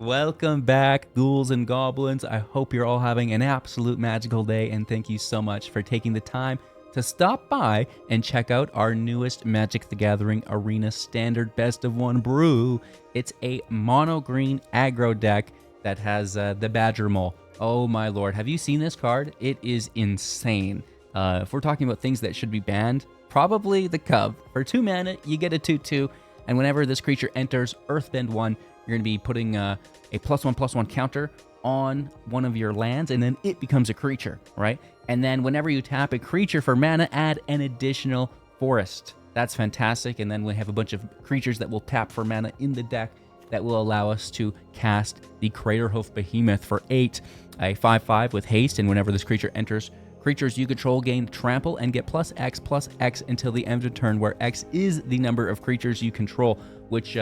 Welcome back, ghouls and goblins. I hope you're all having an absolute magical day, and thank you so much for taking the time to stop by and check out our newest Magic the Gathering Arena Standard Best of One brew. It's a mono green aggro deck that has the Badgermole. Oh my lord, have you seen this card? It is insane. If we're talking about things that should be banned, probably the Cub. For 2 mana, you get a 2/2, and whenever this creature enters Earthbend 1, you're going to be putting a +1/+1 counter on one of your lands, and then it becomes a creature, right? And then whenever you tap a creature for mana, add an additional forest. That's fantastic. And then we have a bunch of creatures that will tap for mana in the deck that will allow us to cast the Craterhoof Behemoth for 8, a 5/5 with haste, and whenever this creature enters, creatures you control gain trample and get +X/+X until the end of turn, where X is the number of creatures you control, which,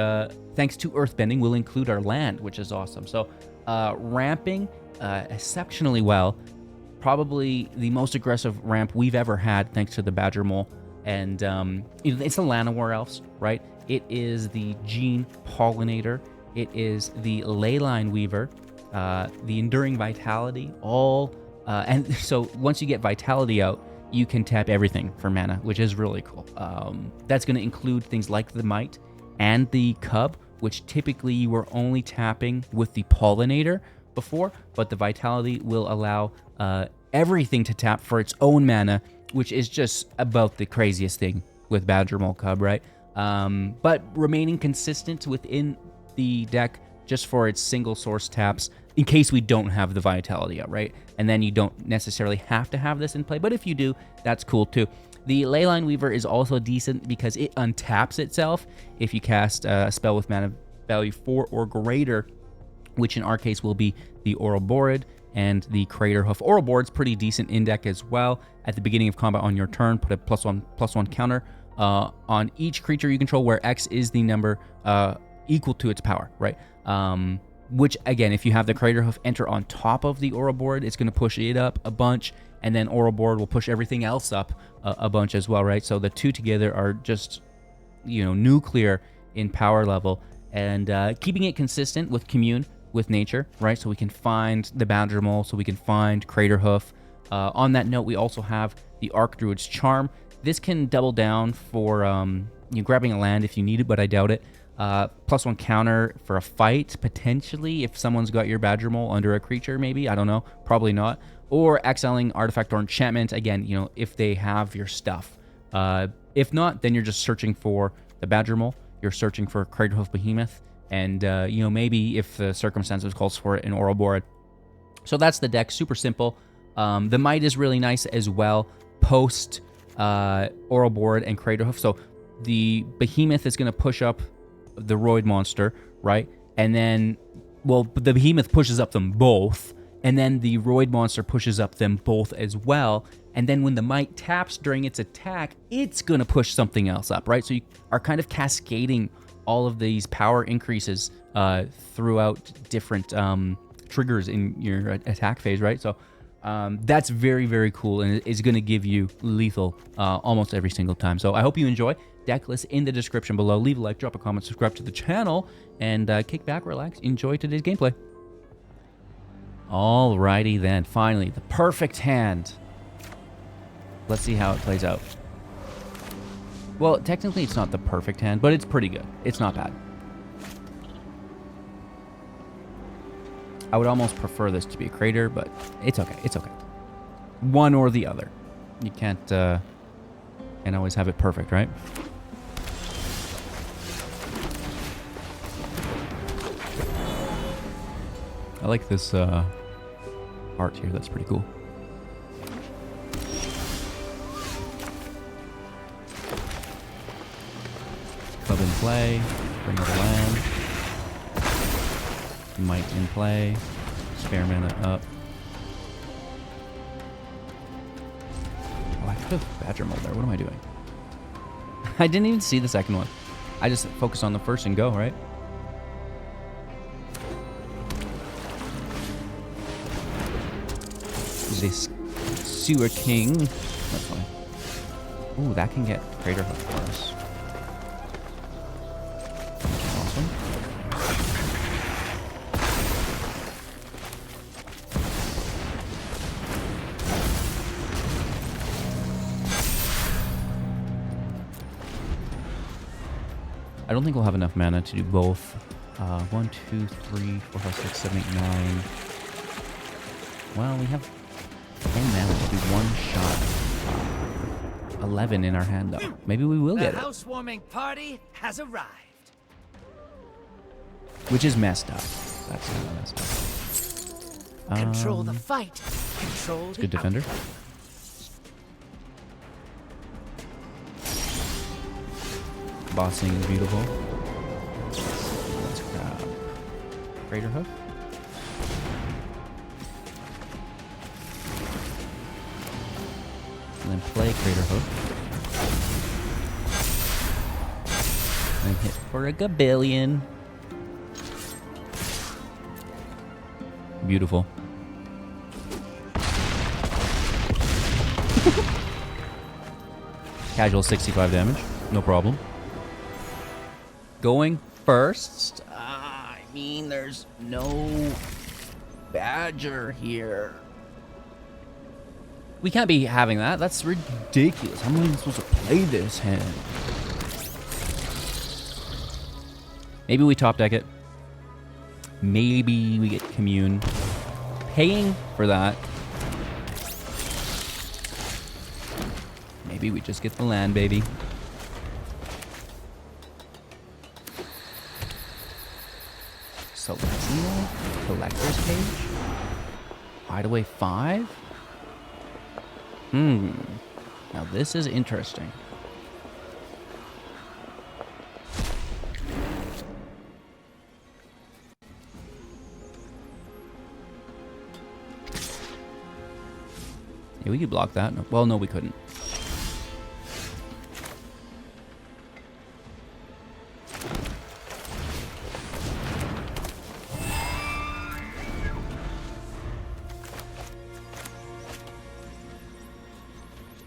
thanks to Earthbending, will include our land, which is awesome. So, ramping exceptionally well. Probably the most aggressive ramp we've ever had, thanks to the Badgermole. And it's the Llanowar Elves, right? It is the Gene Pollinator. It is the Leyline Weaver, the Enduring Vitality, all... and so once you get Vitality out, you can tap everything for mana, which is really cool. That's going to include things like the Mite and the Cub, which typically you were only tapping with the Pollinator before, but the Vitality will allow everything to tap for its own mana, which is just about the craziest thing with Badgermole Cub, right? But remaining consistent within the deck just for its single source taps, in case we don't have the Vitality out, right? And then you don't necessarily have to have this in play, but if you do, that's cool too. The Leyline Weaver is also decent because it untaps itself if you cast a spell with mana value 4 or greater, which in our case will be the Ouroboroid and the Craterhoof. Ouroboroid's pretty decent in deck as well. At the beginning of combat on your turn, put a +1/+1 counter on each creature you control, where X is the number equal to its power, right? Which, again, if you have the Craterhoof enter on top of the Ouroboroid, it's going to push it up a bunch, and then Ouroboroid will push everything else up a bunch as well, right? So the two together are just, nuclear in power level, and keeping it consistent with Commune, with nature, right? So we can find the Badgermole, so we can find Craterhoof. On that note, we also have the Archdruid's Charm. This can double down for grabbing a land if you need it, but I doubt it. +1 counter for a fight, potentially, if someone's got your Badgermole under a creature, maybe. I don't know. Probably not. Or exiling artifact or enchantment, again, if they have your stuff. If not, then you're just searching for the Badgermole. You're searching for Craterhoof Behemoth. And, maybe if the circumstances calls for it, an Ouroboroid. So that's the deck. Super simple. The Mite is really nice as well. Post Ouroboroid and Craterhoof. So the Behemoth is going to push up the Roid monster, right? And then, the Behemoth pushes up them both, and then the Roid monster pushes up them both as well. And then when the Mite taps during its attack, it's going to push something else up, right? So you are kind of cascading all of these power increases throughout different triggers in your attack phase, right? So that's very, very cool, and it's going to give you lethal almost every single time. So I hope you enjoy. Decklist in the description below. Leave a like, drop a comment, subscribe to the channel, and kick back, relax, enjoy today's gameplay. Alrighty then, finally, the perfect hand. Let's see how it plays out. Well, technically it's not the perfect hand, but it's pretty good. It's not bad. I would almost prefer this to be a crater, but it's okay. It's okay. One or the other. You can't always have it perfect, right? I like this art here. That's pretty cool. Club in play. Bring out a land. Mite in play. Spare mana up. Oh, I could have Badgermole there. What am I doing? I didn't even see the second one. I just focused on the first and go, right? This Sewer King. That's fine. Ooh, that can get Craterhoof for us. Awesome. I don't think we'll have enough mana to do both. 1, 2, 3, 4, 5, 6, 7, 8, 9. Well, we have 10 mana to do one shot. 11 in our hand, though. Maybe we will get it. The housewarming party has arrived. Which is messed up. That's kind of messed up. Control the fight. Control the Good defender. Bossing is beautiful. Let's grab Craterhoof. And then play Craterhoof. And hit for a gabillion. Beautiful. Casual 65 damage. No problem. Going first. I mean, there's no Badger here. We can't be having that. That's ridiculous. How am I even supposed to play this hand? Maybe we top deck it. Maybe we get Commune. Paying for that. Maybe we just get the land, baby. Celestial? Collector's Cage? Hideaway 5? Now this is interesting. Yeah, we could block that. No, well, no, we couldn't.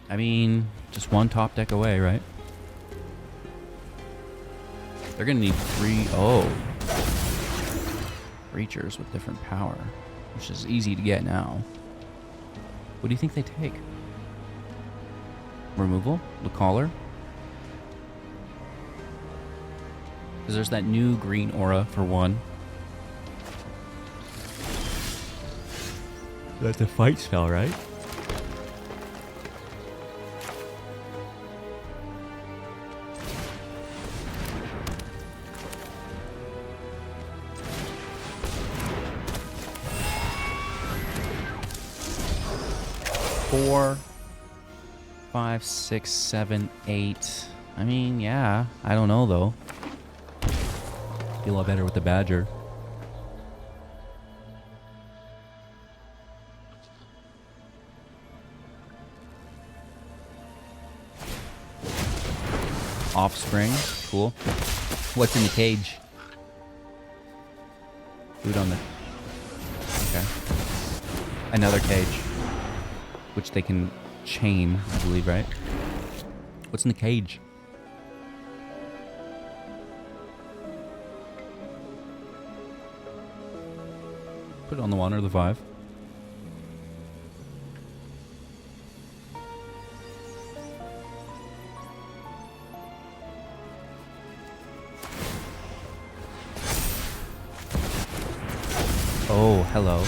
I mean, just one top deck away, right? They're gonna need 3... Oh. Creatures with different power, which is easy to get now. What do you think they take? Removal? The collar? Because there's that new green aura for 1. That's a fight spell, right? Four, 5, 6, 7, 8. I mean, yeah. I don't know, though. Feel a lot better with the Badger. Offspring. Cool. What's in the cage? Food on the... Okay. Another cage. Which they can chain, I believe, right? What's in the cage? Put it on the 1 or the 5. Oh, hello.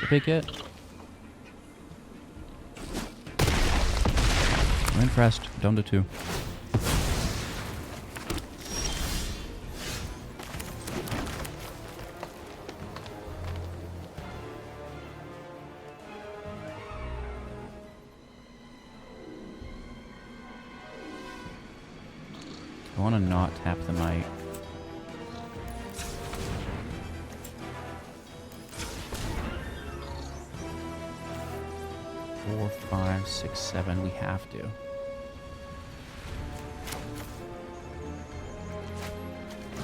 Big hit. I'm impressed. Down to 2. I want to not tap the Mite. Four, 5, 6, 7. We have to.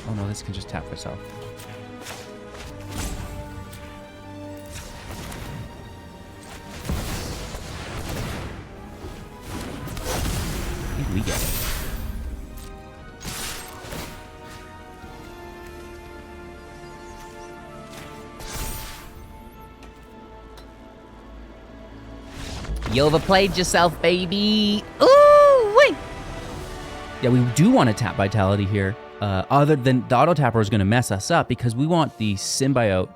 Oh no, this can just tap itself. You overplayed yourself, baby. Ooh, wait. Yeah, we do want to tap Vitality here. Other than the auto tapper is going to mess us up because we want the symbiote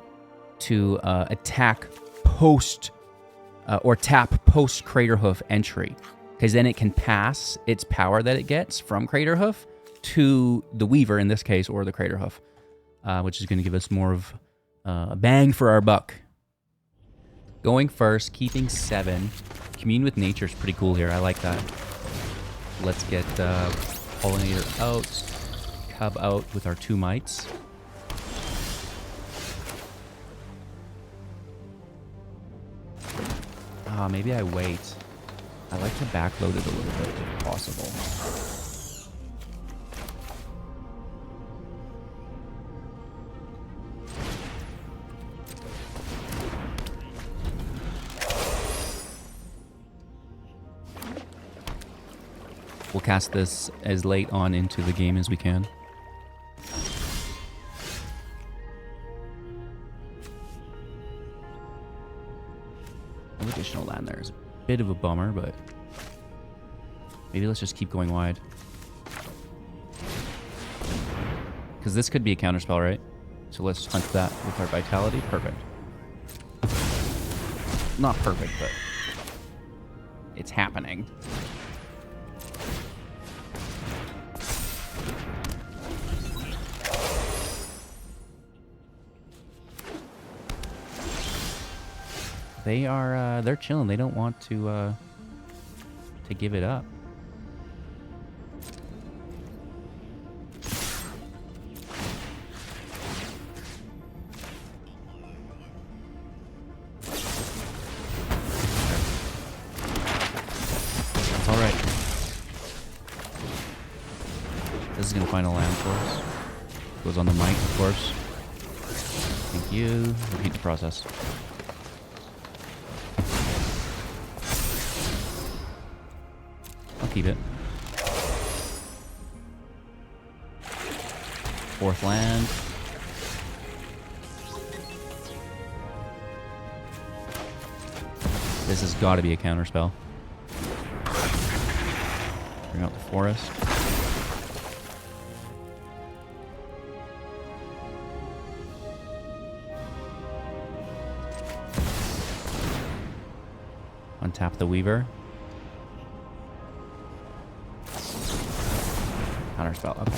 to attack post or tap post Craterhoof entry, because then it can pass its power that it gets from Craterhoof to the Weaver in this case, or the Craterhoof, which is going to give us more of a bang for our buck. Going first, keeping 7. Commune with nature is pretty cool here. I like that. Let's get Pollinator out. Cub out with our 2 mites. Maybe I wait. I like to backload it a little bit if possible. We'll cast this as late on into the game as we can. No additional land there is a bit of a bummer, but maybe let's just keep going wide. Because this could be a counterspell, right? So let's hunt that with our Vitality. Perfect. Not perfect, but it's happening. They are, they're chilling. They don't want to give it up. That's all right. This is gonna find a land for us. Goes on the mic, of course. Thank you. Repeat the process. Keep it. 4th land. This has got to be a counterspell. Bring out the forest. Untap the Weaver. Counterspell, okay.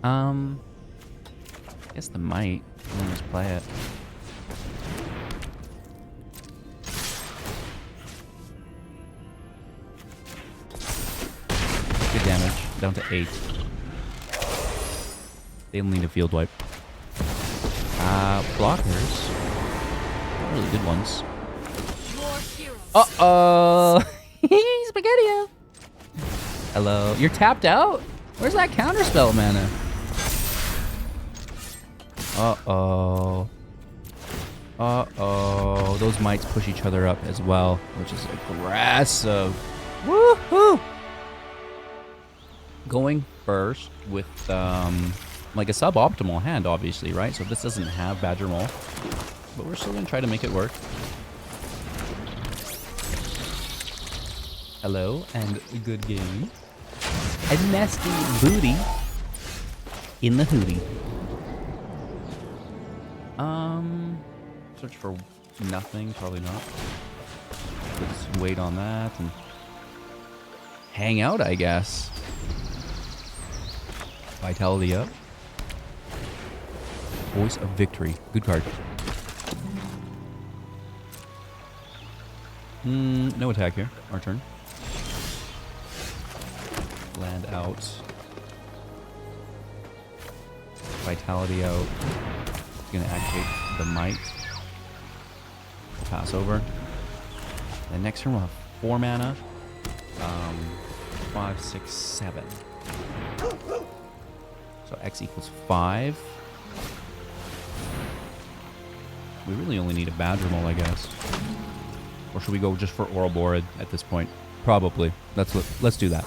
I guess the might. We'll just play it. Damage down to 8. They'll need a field wipe. Blockers. Not really good ones. Uh-oh. Spaghetti. Hello. You're tapped out? Where's that counterspell mana? Uh-oh. Uh-oh. Those mites push each other up as well, which is aggressive. Woohoo! Going first with like a suboptimal hand, obviously, right? So this doesn't have Badgermole, but we're still gonna try to make it work. Hello and good game. A nasty booty in the hootie. Search for nothing, probably not. Let's wait on that and hang out, I guess. Vitality up. Voice of Victory. Good card. No attack here. Our turn. Land out. Vitality out. Gonna activate the Mite. Pass over. And next turn we'll have 4 mana. 5, 6, 7. So X equals 5. We really only need a Badgermole, I guess. Or should we go just for Ouroboroid at this point? Probably. Let's do that.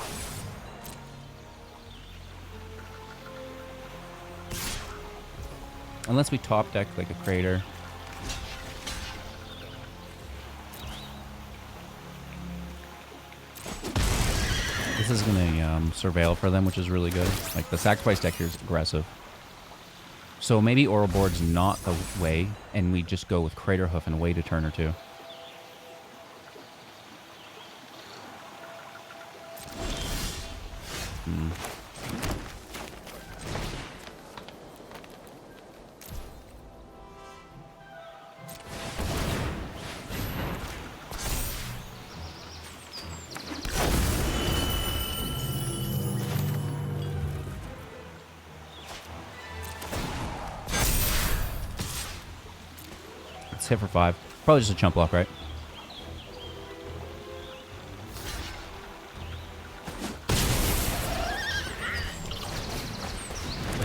Unless we top deck like a Crater. This is going to surveil for them, which is really good. Like, the sacrifice deck here is aggressive. So maybe Ouroboroid's not the way, and we just go with Craterhoof and wait a turn or two. Hit for 5. Probably just a chump block, right?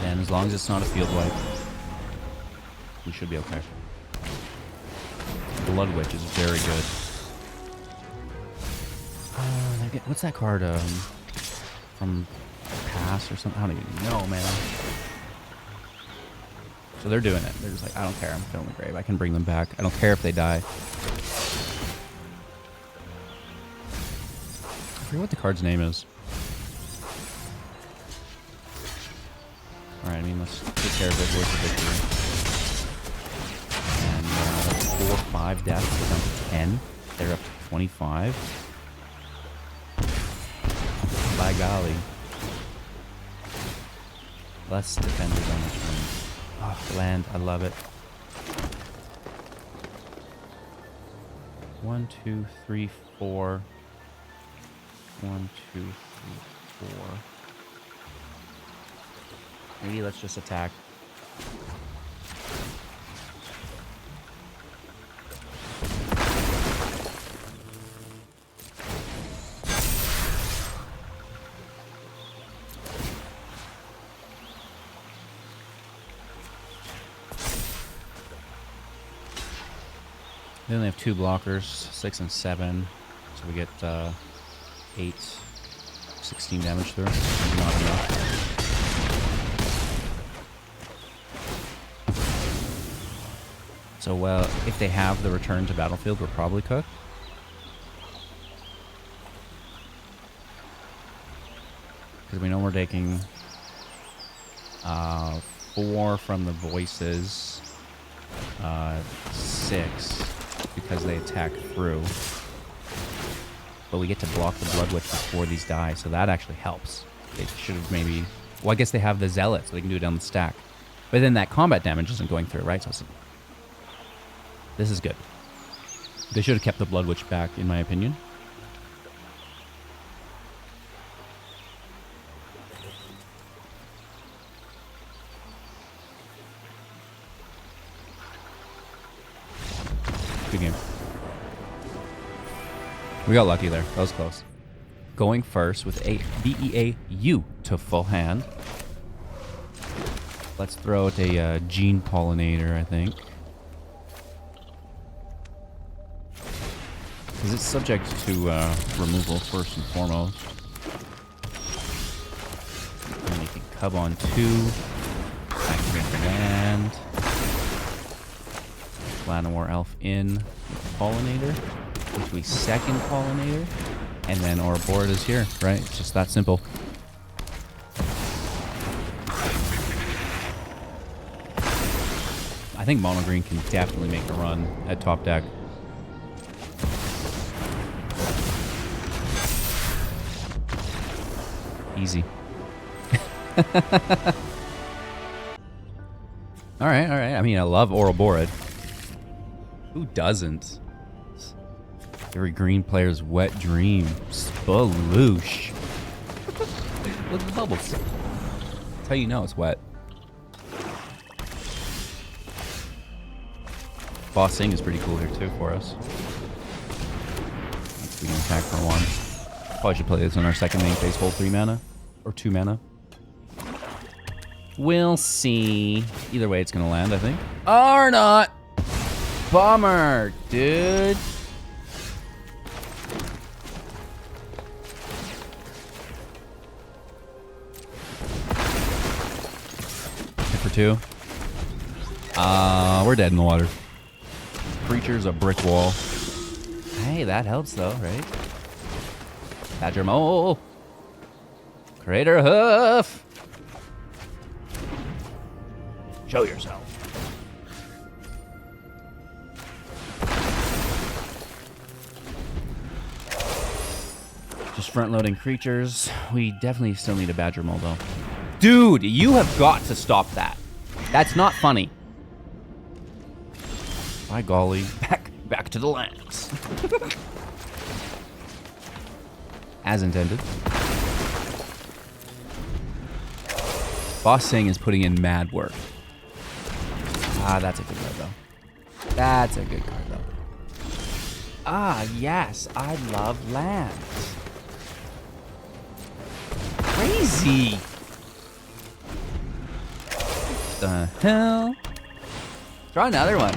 And as long as it's not a field wipe, we should be okay. Blood Witch is very good. What's that card? From Pass or something? I don't even know, man. So they're doing it. They're just like, I don't care. I'm filling the grave. I can bring them back. I don't care if they die. I forget what the card's name is. Alright, I mean, let's take care of it. Where's the victory? And 4-5 deaths. We're down to 10. They're up to 25. By golly. Less defenders on the turn. Oh, land, I love it. 1, 2, 3, 4. 1, 2, 3, 4. Maybe let's just attack. They only have 2 blockers, 6 and 7. So we get 8, 16 damage through. Not enough. So, if they have the return to battlefield, we're probably cooked. Because we know we're taking 4 from the voices, 6 because they attack through. But we get to block the Blood Witch before these die, so that actually helps. They should have maybe... Well, I guess they have the Zealot, so they can do it down the stack. But then that combat damage isn't going through, right? So this is good. They should have kept the Blood Witch back, in my opinion. Good game. We got lucky there. That was close. Going first with a beautiful hand. Let's throw out a Gene Pollinator, I think. Because it's subject to removal first and foremost. And you can Cub on 2. Activate command. Llanowar Elf in with Pollinator. Into a second Pollinator. And then Ouroboroid is here, right? It's just that simple. I think Mono Green can definitely make a run at top deck. Easy. Alright, alright. I mean, I love Ouroboroid. Who doesn't? Every green player's wet dream. Sploosh. Look at the bubbles. That's how you know it's wet. Bossing is pretty cool here too for us. We can attack for 1. Probably should play this on our second main phase, hold 3 mana. Or 2 mana. We'll see. Either way it's gonna land, I think. Or not! bummer, dude. Hit for 2. We're dead in the water. Creature's a brick wall. Hey, that helps though, right? Badgermole. Craterhoof. Show yourself. Just front-loading creatures. We definitely still need a Badgermole though. Dude, you have got to stop that. That's not funny. By golly. Back to the lands. As intended. Boss Sing is putting in mad work. Ah, that's a good card though. That's a good card though. Ah, yes, I love lands. Crazy. The hell? Draw another one.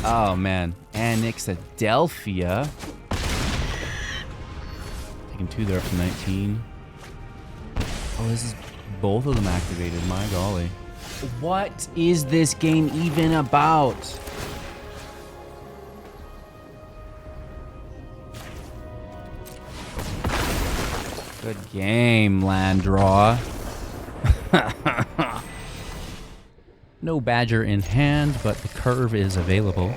Oh man, Onyxadelphia. Taking 2 there from 19. Oh, this is both of them activated. My golly. What is this game even about? Good game, land draw. No Badger in hand, but the curve is available.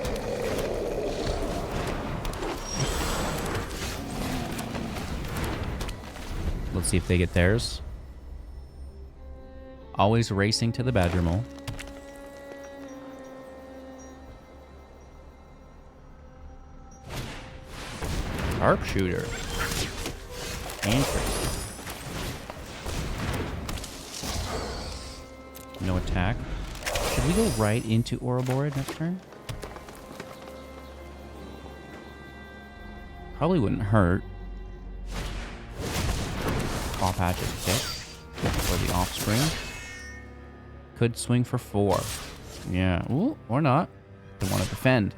Let's see if they get theirs. Always racing to the Badgermole. Sharpshooter. Interesting. No attack. Should we go right into Ouroboroid next turn? Probably wouldn't hurt. Paw Patch at 6 for the Offspring. Could swing for 4. Yeah, ooh, or not. They want to defend.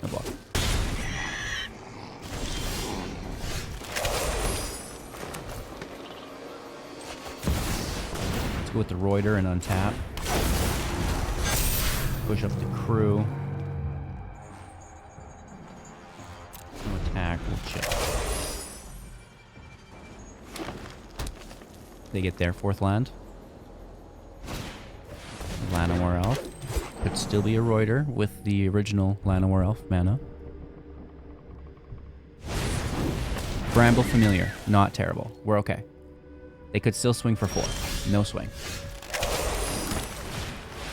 No block. Let's go with the Reuter and untap. Push up the crew. No attack, we'll chill. They get their 4th land. Llanowar Elf. Could still be a Reuter with the original Llanowar Elf mana. Bramble Familiar. Not terrible. We're okay. They could still swing for 4. No swing.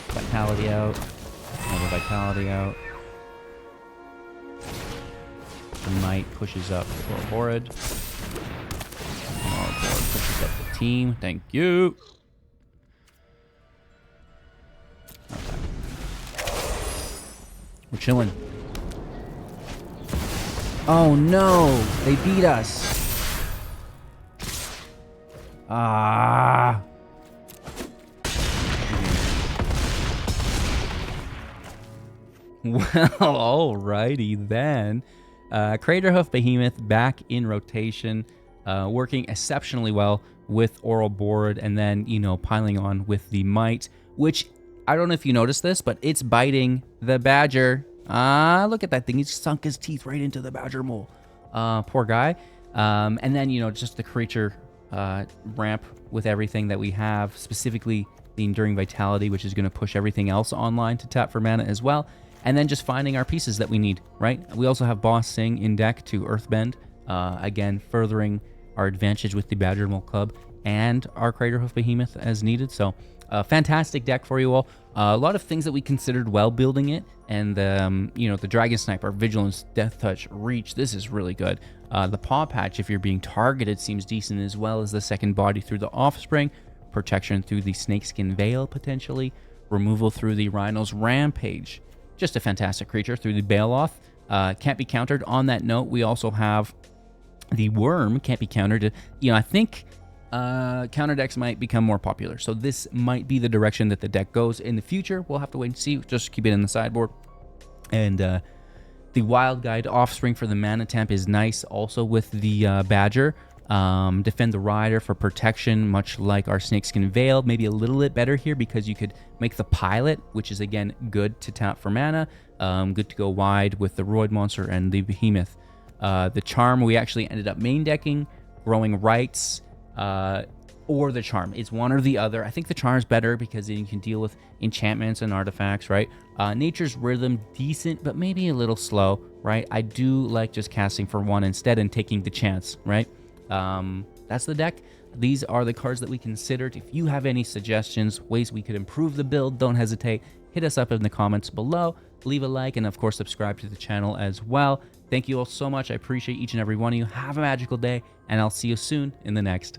Vitality out. Another Vitality out. The Mite pushes up for Ouroboroid. Ouroboroid pushes up the team. Thank you. Okay. We're chilling. Oh no! They beat us! Ah! Well, alrighty then. Craterhoof Behemoth back in rotation, working exceptionally well with Ouroboroid, and then, you know, piling on with the Mite, which, I don't know if you noticed this, but it's biting the Badger. Ah, look at that thing. He's sunk his teeth right into the Badgermole. Poor guy. And then, you know, just the creature ramp with everything that we have, specifically the Enduring Vitality, which is going to push everything else online to tap for mana as well. And then just finding our pieces that we need, right? We also have Boss Sing in deck to Earthbend, again, furthering our advantage with the Badgermole Cub and our Craterhoof Behemoth as needed. So, fantastic deck for you all. A lot of things that we considered while building it, and you know, the Dragon Sniper, Vigilance, Death Touch, Reach. This is really good. The Paw Patch, if you're being targeted, seems decent, as well as the second body through the Offspring, protection through the Snakeskin Veil potentially, removal through the Rhino's Rampage. Just a fantastic creature through the Baloth. Can't be countered. On that note, we also have the Worm. Can't be countered. You know, I think counter decks might become more popular. So this might be the direction that the deck goes in the future. We'll have to wait and see. Just keep it in the sideboard. And the Wild Guide offspring for the Mana Temp is nice also with the Badger. Defend the Rider for protection, much like our Snakeskin Veil. Maybe a little bit better here because you could make the Pilot, which is again good to tap for mana. Good to go wide with the Roid Monster and the Behemoth. The Charm we actually ended up main decking. Growing Rights or the Charm. It's one or the other. I think the Charm is better because then you can deal with enchantments and artifacts, right? Nature's Rhythm, decent, but maybe a little slow, right? I do like just casting for one instead and taking the chance, right? That's the deck. These are the cards that we considered. If you have any suggestions, ways we could improve the build, don't hesitate. Hit us up in the comments below. Leave a like and, of course, subscribe to the channel as well. Thank you all so much. I appreciate each and every one of you. Have a magical day, and I'll see you soon in the next